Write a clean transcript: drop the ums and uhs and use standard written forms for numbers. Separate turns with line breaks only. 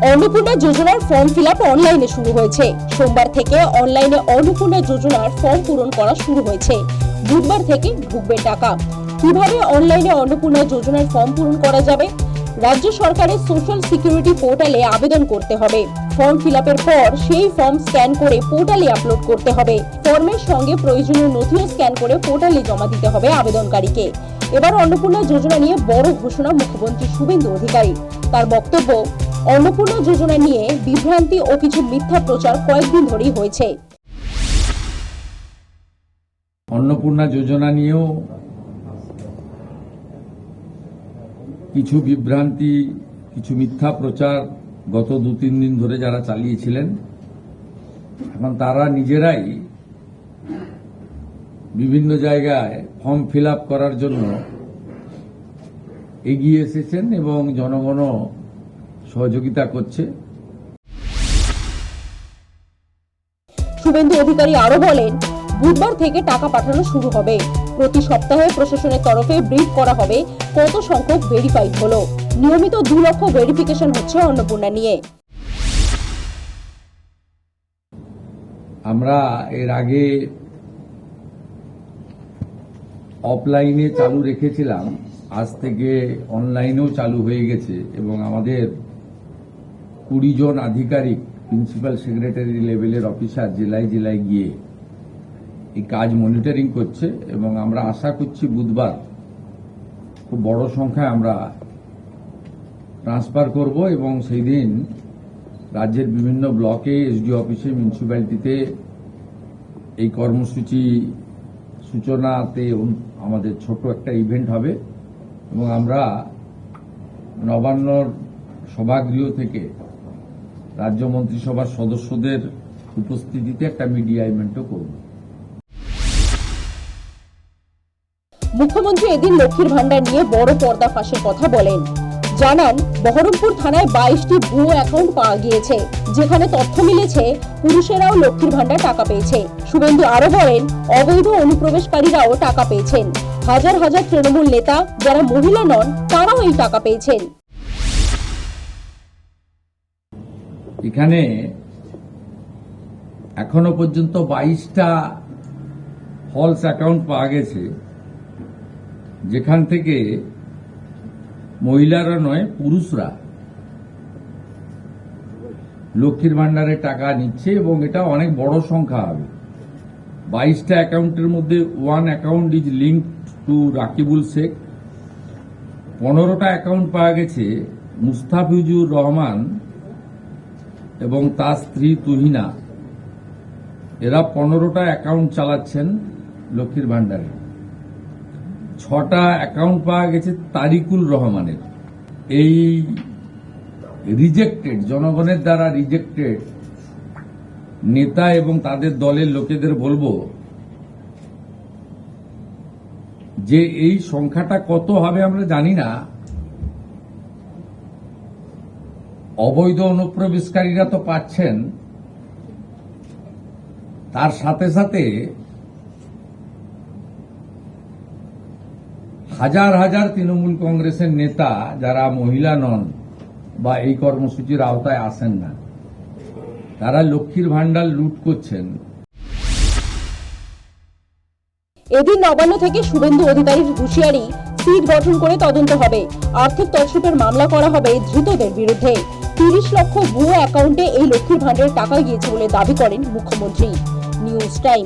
অন্নপূর্ণা যোজনার form fill-up অনলাইনে শুরু হয়েছে। সোমবার থেকে অনলাইনে অন্নপূর্ণা যোজনার ফর্ম পূরণ করা শুরু হয়েছে। বুধবার থেকে ঢুকবে টাকা। কিভাবে অনলাইনে অন্নপূর্ণা যোজনার ফর্ম পূরণ করা যাবে? রাজ্য সরকারের সোশ্যাল সিকিউরিটি পোর্টালে আবেদন করতে হবে। ফর্ম ফিল-আপের পর সেই ফর্ম স্ক্যান করে পোর্টালে আপলোড করতে হবে। ফর্মের সঙ্গে প্রয়োজনীয় নথিও স্ক্যান করে পোর্টালে জমা দিতে হবে আবেদনকারীকে। এবার অন্নপূর্ণা যোজনা নিয়ে বড় ঘোষণা মুখ্যমন্ত্রী শুভেন্দু অধিকারী। তার বক্তব্য, অন্নপূর্ণা যোজনা নিয়ে বিভ্রান্তি ও কিছু মিথ্যা প্রচার কয়েকদিন ধরেই হয়েছে।
অন্নপূর্ণা যোজনা নিয়েও কিছু বিভ্রান্তি, কিছু মিথ্যা প্রচার গত 2-3 দিন ধরে যারা চালিয়েছিলেন, এখন তারা নিজেরাই বিভিন্ন জায়গায় ফর্ম ফিল-আপ করার জন্য এগিয়ে এসেছেন এবং জনগণও সহযোগিতা করছে।
শুভেন্দু অধিকারী আরো বলেন, বুধবার থেকে টাকা পাঠানো শুরু হবে। প্রতি সপ্তাহে প্রশাসনের তরফে ব্রিফ করা হবে কত সংখ্যক ভেরিফাইড হলো। নিয়মিত 2 লক্ষ ভেরিফিকেশন হচ্ছে অন্নপূর্ণা নিয়ে।
আমরা এর আগে অফলাইনে চালু রেখেছিলাম, আজ থেকে অনলাইনেও চালু হয়ে গেছে এবং আমাদের 20 জন আধিকারিক, প্রিন্সিপাল সেক্রেটারি লেভেলের অফিসার জেলায় জেলায় গিয়ে এই কাজ মনিটরিং করছে এবং আমরা আশা করছি বুধবার খুব বড় সংখ্যায় আমরা ট্রান্সফার করব এবং সেই দিন রাজ্যের বিভিন্ন ব্লকে, এসডি অফিসে, মিউনিসিপ্যালিটিতে এই কর্মসূচি সূচনাতে আমাদের ছোট একটা ইভেন্ট হবে এবং আমরা নবান্নর সভাগৃহ থেকে রাজ্য মন্ত্রিসভার সদস্যদের উপস্থিতিতে একটা মিডিয়া ইভেন্টও করব।
মুখ্যমন্ত্রী এদিন লক্ষ্মীর ভান্ডার নিয়ে বড় পর্দা ফাঁসের কথা বলেন। জানান, বহরমপুর থানায় 22টি ভুয়ো অ্যাকাউন্ট পাওয়া গিয়েছে, যেখানে তথ্য মিলেছে পুরুষেরাও লক্ষ্মীর ভান্ডার টাকা পেয়েছে। শুভেন্দু আরো বলেন, অবৈধ অনুপ্রবেশকারীরাও টাকা পেয়েছেন। হাজার হাজার তৃণমূল নেতা যারা মহিলা নন, তারাও এই টাকা পেয়েছেন।
এখানে এখনো পর্যন্ত 22টা ফলস অ্যাকাউন্ট পাওয়া গেছে, যেখান থেকে মহিলারা নয়, পুরুষরা লক্ষ্মীর ভান্ডারের টাকা নিচ্ছে এবং এটা অনেক বড় সংখ্যা হবে। 22টা অ্যাকাউন্টের মধ্যে 1 account is linked to Rakibul Sheikh. 15টা অ্যাকাউন্ট পাওয়া গেছে মুস্তাফিজুর রহমান এবং তার স্ত্রী তুহিনা। এরা 15টা অ্যাকাউন্ট চালাচ্ছেন লক্ষ্মীর ভান্ডারে। 6টা অ্যাকাউন্ট পাওয়া গেছে তারিকুল রহমানের। এই রিজেক্টেড, জনগণের দ্বারা রিজেক্টেড নেতা এবং তাদের দলের লোকেদের বলবো যে এই সংখ্যাটা কত হবে আমরা জানি না। অবৈধ অনুপ্রবেশকারীরা তো পাচ্ছেন, তার সাথে সাথে হাজার হাজার তৃণমূল কংগ্রেসের নেতা যারা মহিলা নন বা এই কর্মসূচির আওতায় আসেন না, তারা লক্ষ্মীর ভান্ডার লুট করছেন।
এদিন নবান্ন থেকে শুভেন্দু অধিকারীর হুঁশিয়ারি, সিট গঠন করে তদন্ত হবে। আর্থিক তছরূপের মামলা করা হবে ধৃতদের বিরুদ্ধে। 30 লক্ষ ভুয়ো অ্যাকাউন্টে এই লক্ষ্মীর ভান্ডারের টাকা গিয়েছে বলে দাবি করেন মুখ্যমন্ত্রী। News time.